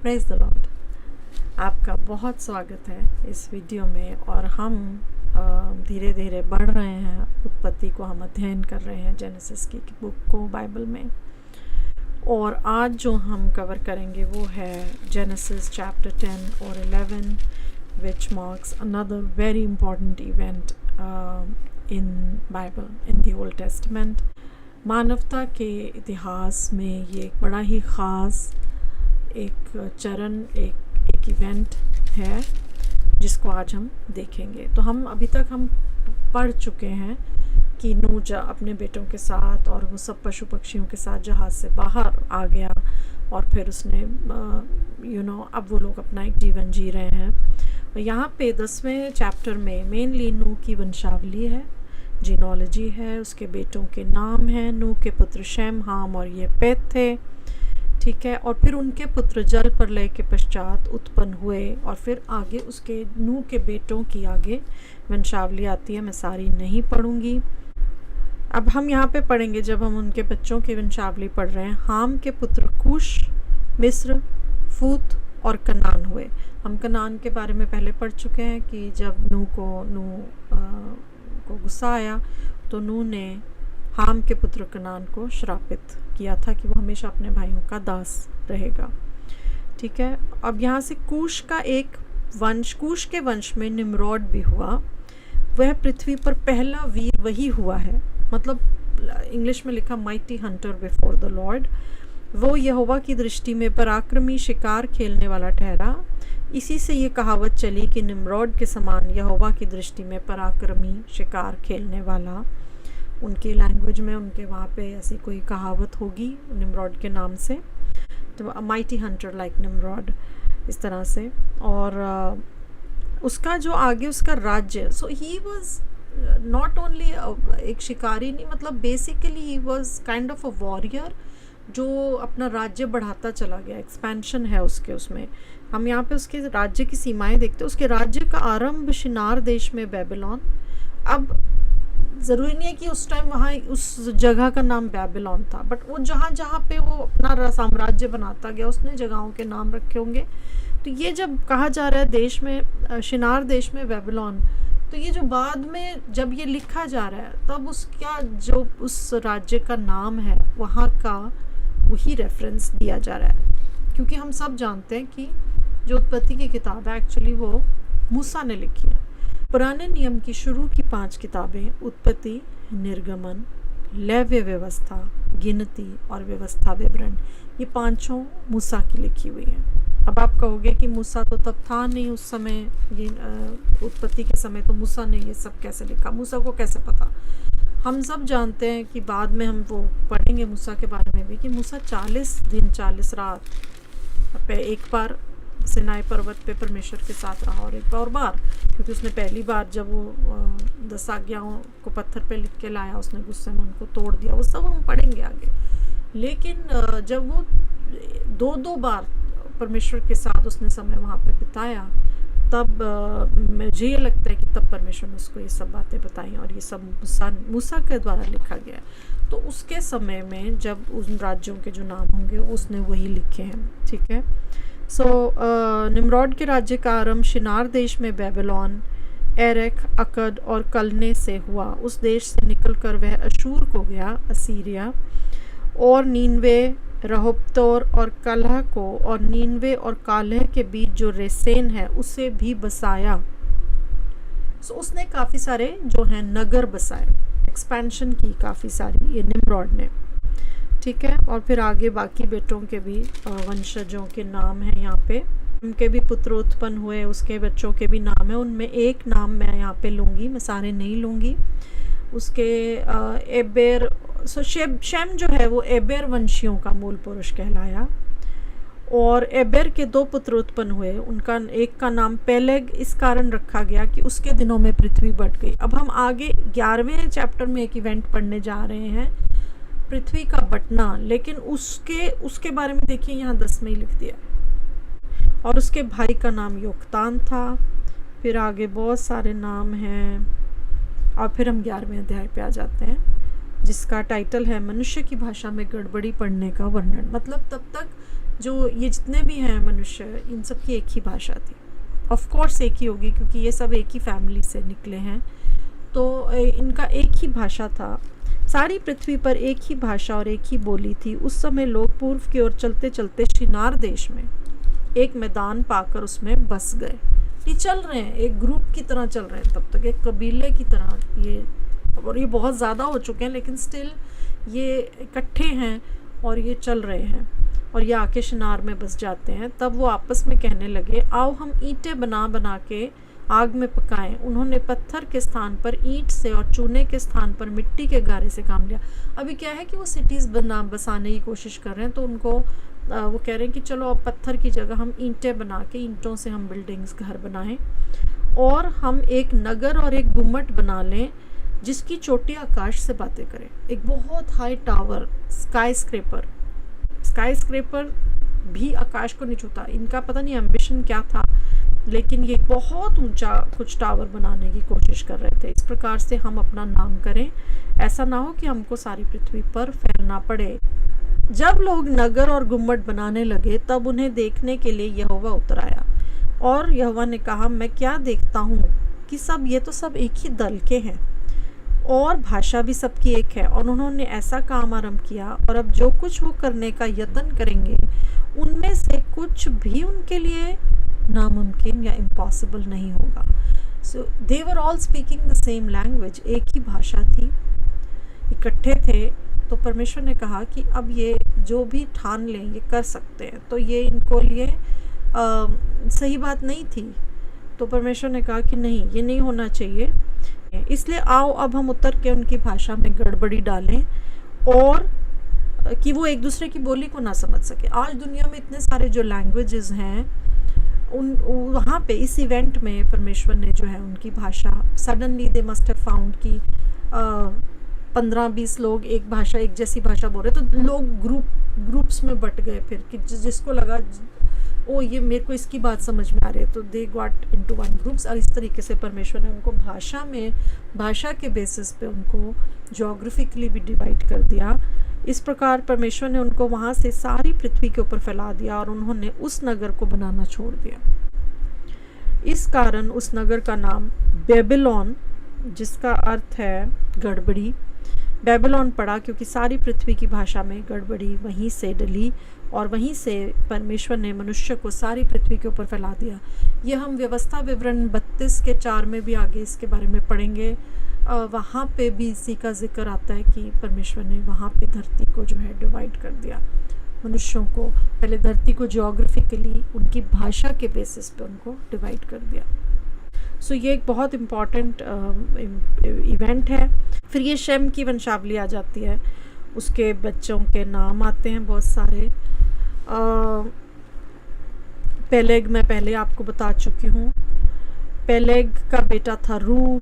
Praise the Lord. आपका बहुत स्वागत है इस वीडियो में। और हम धीरे धीरे बढ़ रहे हैं, उत्पत्ति को हम अध्ययन कर रहे हैं, जेनेसिस की बुक को बाइबल में। और आज जो हम कवर करेंगे वो है जेनेसिस चैप्टर 10 और 11, which marks another very important event in Bible, in the Old Testament. मानवता के इतिहास में ये एक बड़ा ही ख़ास एक चरण, एक इवेंट है जिसको आज हम देखेंगे। तो हम अभी तक हम पढ़ चुके हैं कि नूह अपने बेटों के साथ और वो सब पशु पक्षियों के साथ जहाज़ से बाहर आ गया, और फिर उसने अब वो लोग अपना एक जीवन जी रहे हैं। और यहाँ पे 10वें चैप्टर में मेनली नूह की वंशावली है, जीनोलॉजी है, उसके बेटों के नाम हैं। नूह के पुत्र शैम, हाम और येपेत थे, ठीक है। और फिर उनके पुत्र जल प्रलय के पश्चात उत्पन्न हुए, और फिर आगे उसके नूह के बेटों की आगे वंशावली आती है। मैं सारी नहीं पढ़ूंगी। अब हम यहाँ पे पढ़ेंगे, जब हम उनके बच्चों की वंशावली पढ़ रहे हैं। हाम के पुत्र कुश, मिस्र, फूत और कनान हुए। हम कनान के बारे में पहले पढ़ चुके हैं कि जब नूह को गुस्सा आया तो नूह ने हाम के पुत्र कनान को श्रापित किया था कि वो हमेशा अपने भाइयों का दास रहेगा, ठीक है। अब यहाँ से कूश का एक वंश, कूश के वंश में निम्रोड भी हुआ। वह पृथ्वी पर पहला वीर वही हुआ है, मतलब इंग्लिश में लिखा mighty Hunter before the Lord. वो यहोवा की दृष्टि में पराक्रमी शिकार खेलने वाला ठहरा। इसी से ये कहावत चली कि निम्रोड के समान यहोवा की दृष्टि में पराक्रमी शिकार खेलने वाला। उनकी लैंग्वेज में, उनके वहाँ पे ऐसी कोई कहावत होगी निम्रोड के नाम से, तो माइटी हंटर लाइक निम्रोड, इस तरह से। और उसका जो आगे उसका राज्य, सो ही वाज नॉट ओनली एक शिकारी, नहीं, मतलब basically he was kind of a warrior जो अपना राज्य बढ़ाता चला गया। एक्सपेंशन है उसके, उसमें हम यहाँ पे उसके राज्य की सीमाएं देखते हैं। उसके राज्य का आरंभ शिनार देश में बेबीलोन। अब ज़रूरी नहीं है कि उस टाइम वहाँ उस जगह का नाम बेबीलोन था, बट वो जहाँ जहाँ पे वो अपना साम्राज्य बनाता गया उसने जगहों के नाम रखे होंगे। तो ये जब कहा जा रहा है देश में, शिनार देश में बेबीलोन, तो ये जो बाद में जब ये लिखा जा रहा है तब उसका जो उस राज्य का नाम है वहाँ का वही रेफरेंस दिया जा रहा है। क्योंकि हम सब जानते हैं कि जो उत्पत्ति की किताब है एक्चुअली वो मूसा ने लिखी है। पुराने नियम की शुरू की 5 किताबें, उत्पत्ति, निर्गमन, लेव्य व्यवस्था, गिनती और व्यवस्था विवरण, ये 5 मूसा की लिखी हुई हैं। अब आप कहोगे कि मूसा तो तब था नहीं उस समय, ये उत्पत्ति के समय, तो मूसा ने ये सब कैसे लिखा, मूसा को कैसे पता। हम सब जानते हैं कि बाद में हम वो पढ़ेंगे मूसा के बारे में भी, कि मूसा 40 दिन 40 रात पे एक बार सिनाई पर्वत पे परमेश्वर के साथ रहा, और एक बार क्योंकि उसने पहली बार जब वो 10 आज्ञाओं को पत्थर पे लिख के लाया, उसने गुस्से में उनको तोड़ दिया। वो सब हम पढ़ेंगे आगे। लेकिन जब वो 2 बार परमेश्वर के साथ उसने समय वहाँ पे बिताया, तब मुझे ये लगता है कि तब परमेश्वर ने उसको ये सब बातें बताई, और ये सब मूसा के द्वारा लिखा गया। तो उसके समय में जब उन राज्यों के जो नाम होंगे उसने वही लिखे हैं, ठीक है। सो निम्रोड के राज्य का आरंभ शिनार देश में बेबीलोन, एरेक, अकद और कलने से हुआ। उस देश से निकलकर वह अशूर को गया, असीरिया, और नीनवे, रहोबतोर और कलह को, और नीनवे और कालह के बीच जो रेसेन है उसे भी बसाया। सो उसने काफ़ी सारे जो हैं नगर बसाए, एक्सपेंशन की काफ़ी सारी ये निम्रोड ने, ठीक है। और फिर आगे बाकी बेटों के भी वंशजों के नाम हैं यहाँ पे। उनके भी पुत्र उत्पन्न हुए, उसके बच्चों के भी नाम है। उनमें एक नाम मैं यहाँ पे लूँगी, मैं सारे नहीं लूँगी। उसके एबेर, सो शेम जो है वो एबेर वंशियों का मूल पुरुष कहलाया। और एबेर के 2 पुत्र उत्पन्न हुए। उनका एक का नाम पेलेग इस कारण रखा गया कि उसके दिनों में पृथ्वी बढ़ गई। अब हम आगे 11वें चैप्टर में एक इवेंट पढ़ने जा रहे हैं, पृथ्वी का बटना, लेकिन उसके बारे में देखिए यहाँ 10 में ही लिख दिया। और उसके भाई का नाम योक्तान था। फिर आगे बहुत सारे नाम हैं, और फिर हम 11वें अध्याय पे आ जाते हैं जिसका टाइटल है मनुष्य की भाषा में गड़बड़ी पढ़ने का वर्णन। मतलब तब तक जो ये जितने भी हैं मनुष्य, इन सब की एक ही भाषा थी। ऑफ कोर्स एक ही होगी क्योंकि ये सब एक ही फैमिली से निकले हैं, तो इनका एक ही भाषा था। सारी पृथ्वी पर एक ही भाषा और एक ही बोली थी। उस समय लोग पूर्व की ओर चलते चलते शिनार देश में एक मैदान पाकर उसमें बस गए। ये चल रहे हैं, एक ग्रुप की तरह चल रहे हैं, तब तक एक कबीले की तरह ये, और ये बहुत ज़्यादा हो चुके हैं लेकिन स्टिल ये इकट्ठे हैं और ये चल रहे हैं, और ये आके शिनार में बस जाते हैं। तब वो आपस में कहने लगे, आओ हम ईंटें बना बना के आग में पकाएं। उन्होंने पत्थर के स्थान पर ईंट से और चूने के स्थान पर मिट्टी के गारे से काम लिया। अभी क्या है कि वो सिटीज़ बसाने की कोशिश कर रहे हैं, तो उनको वो कह रहे हैं कि चलो अब पत्थर की जगह हम ईंटें बना के, ईंटों से हम बिल्डिंग्स, घर बनाएं, और हम एक नगर और एक गुम्मट बना लें जिसकी चोटी आकाश से बातें करे। एक बहुत हाई टावर, स्काई स्क्रेपर भी आकाश को नहीं छूता। इनका पता नहीं एम्बिशन क्या था, लेकिन ये बहुत ऊंचा कुछ टावर बनाने की कोशिश कर रहे थे। इस प्रकार से हम अपना नाम करें, ऐसा ना हो कि हमको सारी पृथ्वी पर फैलना पड़े। जब लोग नगर और गुम्मट बनाने लगे तब उन्हें देखने के लिए यहोवा उतर आया, और यहोवा ने कहा, मैं क्या देखता हूँ कि ये तो सब एक ही दल के हैं और भाषा भी सबकी एक है। और उन्होंने ऐसा काम आरंभ किया, और अब जो कुछ वो करने का यत्न करेंगे उनमें से कुछ भी उनके लिए नामुमकिन या इम्पॉसिबल नहीं होगा। So they were all speaking the same language, एक ही भाषा थी, इकट्ठे थे। तो परमेश्वर ने कहा कि अब ये जो भी ठान लें ये कर सकते हैं, तो ये इनको लिए सही बात नहीं थी। तो परमेश्वर ने कहा कि नहीं, ये नहीं होना चाहिए, इसलिए आओ अब हम उतर के उनकी भाषा में गड़बड़ी डालें, और कि वो एक दूसरे की बोली को ना समझ सके। आज दुनिया में इतने सारे जो लैंग्वेजेस हैं, वहाँ पे इस इवेंट में परमेश्वर ने जो है उनकी भाषा, suddenly they must have found कि 15-20 लोग एक जैसी भाषा बोल रहे, तो लोग ग्रुप्स में बट गए फिर, कि जिसको लगा ओ ये मेरे को इसकी बात समझ में आ रही है, तो they got into one groups. और इस तरीके से परमेश्वर ने उनको भाषा के बेसिस पे उनको ज्योग्राफिकली भी डिवाइड कर दिया। इस प्रकार परमेश्वर ने उनको वहाँ से सारी पृथ्वी के ऊपर फैला दिया, और उन्होंने उस नगर को बनाना छोड़ दिया। इस कारण उस नगर का नाम बेबीलोन, जिसका अर्थ है गड़बड़ी, बेबीलोन पड़ा, क्योंकि सारी पृथ्वी की भाषा में गड़बड़ी वहीं से डली, और वहीं से परमेश्वर ने मनुष्य को सारी पृथ्वी के ऊपर फैला दिया। ये हम व्यवस्था विवरण 32:4 में भी आगे इसके बारे में पढ़ेंगे। वहाँ पे भी इसी का जिक्र आता है कि परमेश्वर ने वहाँ पे धरती को जो है डिवाइड कर दिया। मनुष्यों को पहले धरती को ज्योग्राफिकली उनकी भाषा के बेसिस पे उनको डिवाइड कर दिया। सो ये एक बहुत इम्पॉर्टेंट इवेंट है। फिर ये शेम की वंशावली आ जाती है, उसके बच्चों के नाम आते हैं बहुत सारे। पेलेग मैं पहले आपको बता चुकी हूँ। पेलेग का बेटा था रू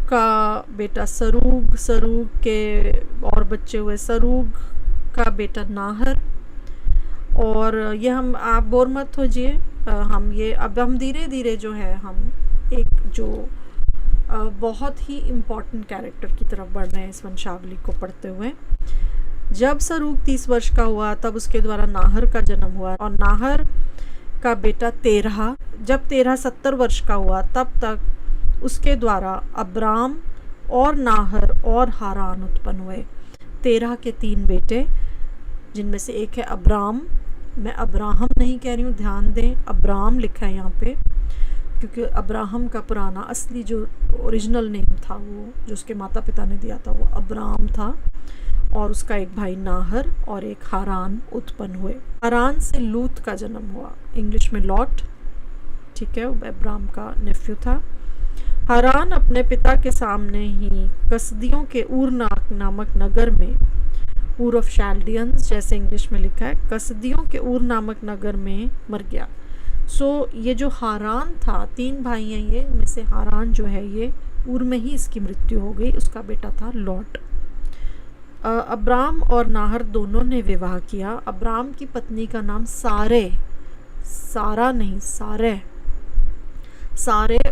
का बेटा सरूग के और बच्चे हुए, सरूग का बेटा नाहर। और ये आप बोर मत होजिए, हम धीरे धीरे जो है हम एक जो बहुत ही इम्पॉर्टेंट कैरेक्टर की तरफ बढ़ रहे हैं इस वंशावली को पढ़ते हुए। जब सरूग 30 वर्ष का हुआ तब उसके द्वारा नाहर का जन्म हुआ, और नाहर का बेटा तेरह, जब तेरह 70 वर्ष का हुआ तब तक उसके द्वारा अब्राम और नाहर और हारान उत्पन्न हुए। तेरह के 3 बेटे, जिनमें से एक है अब्राम। मैं अब्राहम नहीं कह रही हूँ, ध्यान दें, अब्राम लिखा है यहाँ पे, क्योंकि अब्राहम का पुराना असली जो ओरिजिनल नेम था, वो जो उसके माता पिता ने दिया था, वो अब्राम था। और उसका एक भाई नाहर और एक हारान उत्पन्न हुए। हारान से लूत का जन्म हुआ, इंग्लिश में लॉट, ठीक है, वो अब्राम का नेफ्यू था। हारान अपने पिता के सामने ही कसदियों के ऊर नामक नगर में, ऊर ऑफ शैल्डियंस जैसे इंग्लिश में लिखा है, कसदियों के ऊर नामक नगर में मर गया। सो ये जो हारान था, 3 भाई हैं ये, में से हारान जो है ये ऊर में ही इसकी मृत्यु हो गई। उसका बेटा था लॉट। अब्राम और नाहर दोनों ने विवाह किया। अब्राम की पत्नी का नाम सारे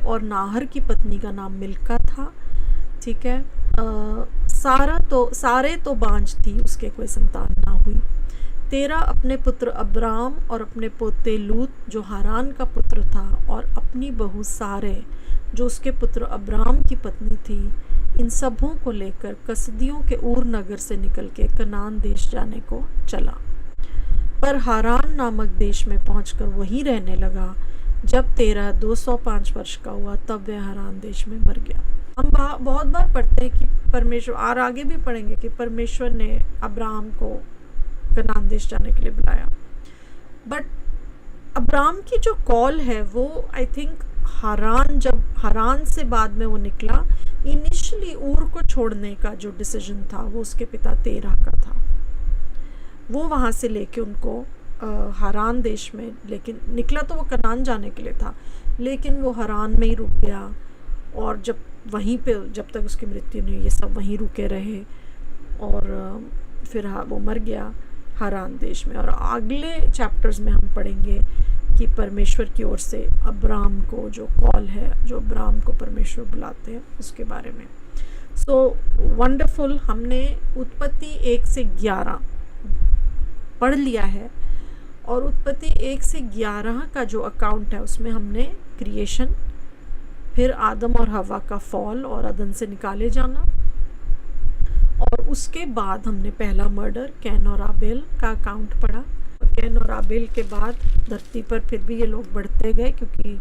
और नाहर की पत्नी का नाम मिल्का था, ठीक है। सारे तो बांझ थी, उसके कोई संतान ना हुई। तेरह अपने पुत्र अब्राम और अपने पोते लूत जो हारान का पुत्र था और अपनी बहू सारे जो उसके पुत्र अब्राम की पत्नी थी, इन सबों को लेकर कसदियों के ऊर नगर से निकल के कनान देश जाने को चला। पर हारान नामक देश में पहुंचकर वहीं रहने लगा। जब तेरह 205 वर्ष का हुआ तब वह हारान देश में मर गया। हम बहुत बार पढ़ते हैं कि परमेश्वर, और आगे भी पढ़ेंगे कि परमेश्वर ने अब्राम को कनान देश जाने के लिए बुलाया। बट अब्राम की जो कॉल है वो आई थिंक जब हारान से बाद में वो निकला, इनिशियली ऊर को छोड़ने का जो डिसीजन था वो उसके पिता तेरह का था। वो वहाँ से लेके उनको हारान देश में, लेकिन निकला तो वो कनान जाने के लिए था, लेकिन वो हारान में ही रुक गया। और जब वहीं पे जब तक उसकी मृत्यु नहीं हुई, ये सब वहीं रुके रहे और फिर वो मर गया हारान देश में। और अगले चैप्टर्स में हम पढ़ेंगे कि परमेश्वर की ओर से अब्राम को जो कॉल है, जो अब्राम को परमेश्वर बुलाते हैं, उसके बारे में। सो वंडरफुल, हमने उत्पत्ति 1 से 11 पढ़ लिया है और उत्पत्ति 1 से 11 का जो अकाउंट है उसमें हमने क्रिएशन, फिर आदम और हवा का फॉल और अदन से निकाले जाना, और उसके बाद हमने पहला मर्डर कैन और आबेल का अकाउंट पढ़ा। कैन और आबेल के बाद धरती पर फिर भी ये लोग बढ़ते गए, क्योंकि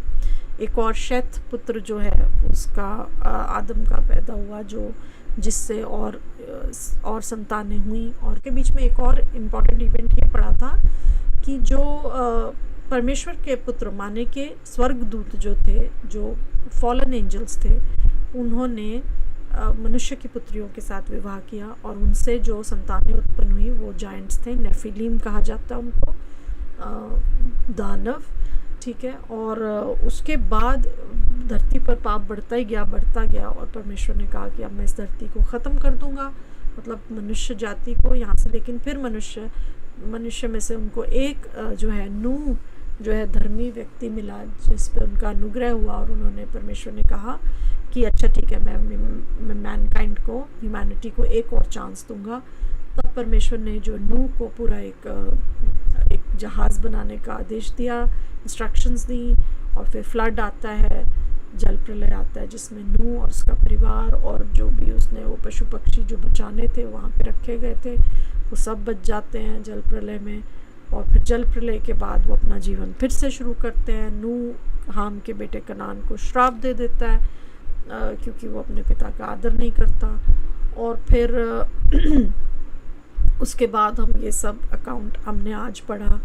एक और शैत पुत्र जो है उसका आदम का पैदा हुआ, जो जिससे और संतानें हुई। और के बीच में एक और इम्पॉर्टेंट इवेंट ये पड़ा था कि जो परमेश्वर के पुत्र माने के स्वर्गदूत जो थे, जो फॉलन एंजल्स थे, उन्होंने मनुष्य की पुत्रियों के साथ विवाह किया और उनसे जो संतानें उत्पन्न हुई वो जायंट्स थे। नेफिलीम कहा जाता है उनको, दानव, ठीक है। और उसके बाद धरती पर पाप बढ़ता गया और परमेश्वर ने कहा कि अब मैं इस धरती को ख़त्म कर दूंगा, मतलब मनुष्य जाति को यहाँ से। लेकिन फिर मनुष्य में से उनको एक जो है नूह जो है धर्मी व्यक्ति मिला, जिस पे उनका अनुग्रह हुआ, और उन्होंने, परमेश्वर ने कहा कि अच्छा ठीक है, मैं मैनकाइंड को, ह्यूमैनिटी को एक और चांस दूंगा। तब परमेश्वर ने जो नूह को पूरा एक जहाज़ बनाने का आदेश दिया, इंस्ट्रक्शंस दी, और फिर फ्लड आता है, जल प्रलय आता है, जिसमें नूह और उसका परिवार और जो भी उसने वो पशु पक्षी जो बचाने थे वहाँ पे रखे गए थे वो सब बच जाते हैं जल प्रलय में। और फिर जल प्रलय के बाद वो अपना जीवन फिर से शुरू करते हैं। नूह हाम के बेटे कनान को श्राप दे देता है क्योंकि वो अपने पिता का आदर नहीं करता। और फिर उसके बाद हम ये सब अकाउंट हमने आज पढ़ा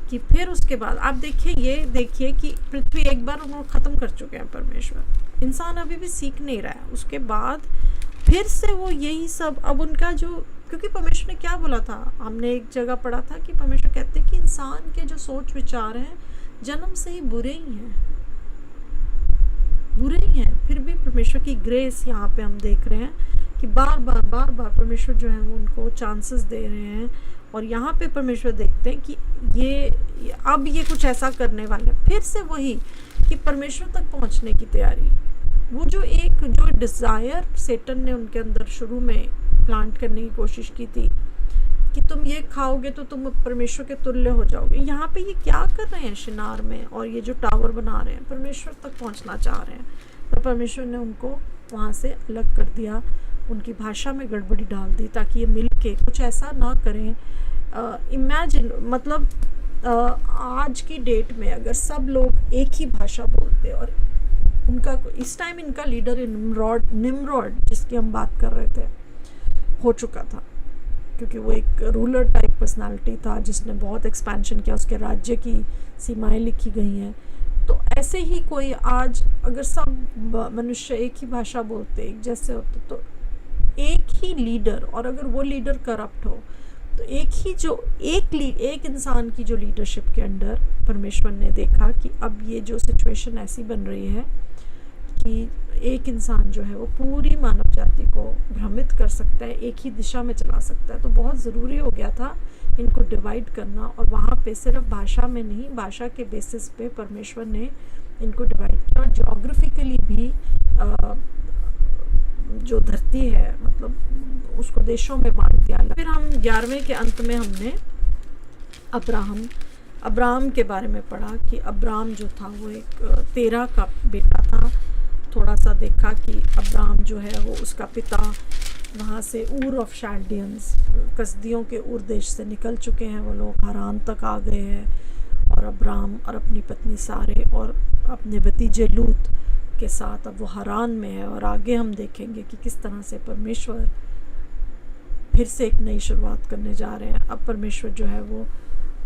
कि फिर उसके बाद आप देखिए कि पृथ्वी एक बार उन्होंने ख़त्म कर चुके हैं परमेश्वर, इंसान अभी भी सीख नहीं रहा है। उसके बाद फिर से वो यही सब, अब उनका जो, क्योंकि परमेश्वर ने क्या बोला था, हमने एक जगह पढ़ा था कि परमेश्वर कहते हैं कि इंसान के जो सोच विचार हैं जन्म से ही बुरे ही हैं। फिर भी परमेश्वर की ग्रेस यहाँ पे हम देख रहे हैं कि बार बार परमेश्वर जो है वो उनको चांसेस दे रहे हैं। और यहाँ पे परमेश्वर देखते हैं कि ये कुछ ऐसा करने वाले हैं। फिर से वही कि परमेश्वर तक पहुँचने की तैयारी, वो जो डिज़ायर सेटन ने उनके अंदर शुरू में प्लांट करने की कोशिश की थी कि तुम ये खाओगे तो तुम परमेश्वर के तुल्य हो जाओगे। यहाँ पे ये क्या कर रहे हैं शिनार में, और ये जो टावर बना रहे हैं, परमेश्वर तक पहुँचना चाह रहे हैं। तो परमेश्वर ने उनको वहाँ से अलग कर दिया, उनकी भाषा में गड़बड़ी डाल दी ताकि ये मिल के कुछ ऐसा ना करें। इमेजिन, मतलब आज की डेट में अगर सब लोग एक ही भाषा बोलते, और उनका इस टाइम इनका लीडर निम्रॉड जिसकी हम बात कर रहे थे हो चुका था, क्योंकि वो एक रूलर टाइप पर्सनालिटी था जिसने बहुत एक्सपेंशन किया, उसके राज्य की सीमाएं लिखी गई हैं। तो ऐसे ही कोई आज अगर सब मनुष्य एक ही भाषा बोलते, एक जैसे होते, तो एक ही लीडर, और अगर वो लीडर करप्ट हो तो एक इंसान की जो लीडरशिप के अंडर परमेश्वर ने देखा कि अब ये जो सिचुएशन ऐसी बन रही है कि एक इंसान जो है वो पूरी मानव जाति को भ्रमित कर सकता है, एक ही दिशा में चला सकता है। तो बहुत ज़रूरी हो गया था इनको डिवाइड करना, और वहाँ पे सिर्फ भाषा में नहीं, भाषा के बेसिस पे परमेश्वर ने इनको डिवाइड किया। और ज्योग्राफिकली भी जो धरती है, मतलब उसको देशों में बांट दिया। फिर हम 11वें के अंत में हमने अब्राहम के बारे में पढ़ा कि अब्राहम जो था वो एक तेरह का बेटा था। थोड़ा सा देखा कि अब्राहम जो है वो उसका पिता वहाँ से ऊर ऑफ शाल्डियंस, कसदियों के ऊर देश से निकल चुके हैं, वो लोग हारान तक आ गए हैं। और अब्राहम और अपनी पत्नी सारे और अपने भतीजे लूत के साथ अब वो हारान में है। और आगे हम देखेंगे कि किस तरह से परमेश्वर फिर से एक नई शुरुआत करने जा रहे हैं। अब परमेश्वर जो है वो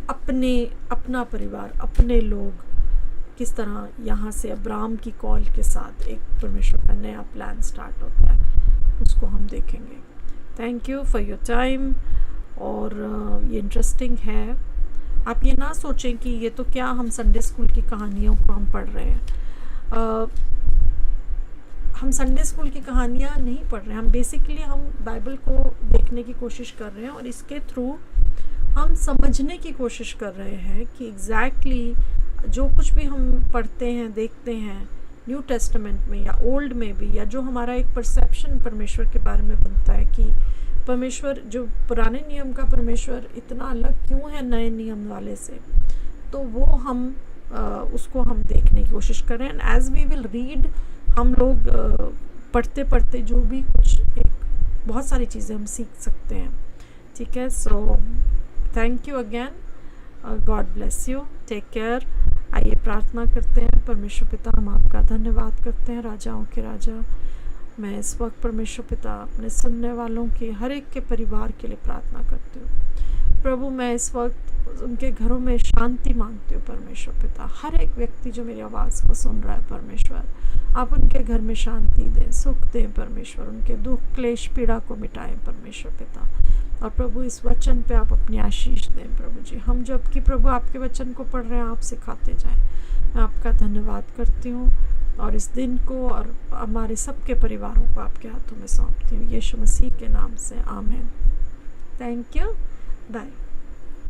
अपना परिवार, अपने लोग, किस तरह यहाँ से अब्राहम की कॉल के साथ एक परमेश्वर का नया प्लान स्टार्ट होता है, उसको हम देखेंगे। Thank you for your time. और ये इंटरेस्टिंग है। आप ये ना सोचें कि ये तो क्या हम संडे स्कूल की कहानियों को हम पढ़ रहे हैं। हम संडे स्कूल की कहानियाँ नहीं पढ़ रहे हैं, हम बेसिकली हम बाइबल को देखने की कोशिश कर रहे हैं और इसके थ्रू हम समझने की कोशिश कर रहे हैं कि एग्जैक्टली जो कुछ भी हम पढ़ते हैं, देखते हैं न्यू टेस्टामेंट में या ओल्ड में भी, या जो हमारा एक परसेप्शन परमेश्वर के बारे में बनता है कि परमेश्वर जो पुराने नियम का परमेश्वर इतना अलग क्यों है नए नियम वाले से, तो वो हम उसको हम देखने की कोशिश कर रहे हैं। And as we will read, हम लोग पढ़ते पढ़ते जो भी कुछ एक बहुत सारी चीज़ें हम सीख सकते हैं। ठीक है, so thank you again, God bless you, take care. आइए प्रार्थना करते हैं। परमेश्वर पिता, हम आपका धन्यवाद करते हैं, राजाओं के राजा। मैं इस वक्त परमेश्वर पिता अपने सुनने वालों के हर एक के परिवार के लिए प्रार्थना करती हूँ प्रभु। मैं इस वक्त उनके घरों में शांति मांगती हूँ परमेश्वर पिता। हर एक व्यक्ति जो मेरी आवाज़ को सुन रहा है परमेश्वर, आप उनके घर में शांति दें, सुख दें परमेश्वर, उनके दुख क्लेश पीड़ा को मिटाएं परमेश्वर पिता। और प्रभु इस वचन पे आप अपनी आशीष दें प्रभु जी। हम जबकि प्रभु आपके वचन को पढ़ रहे हैं, आप सिखाते जाएं। मैं आपका धन्यवाद करती हूँ और इस दिन को और हमारे सबके परिवारों को आपके हाथों में सौंपती हूँ, यीशु मसीह के नाम से, आमीन। Thank you, bye.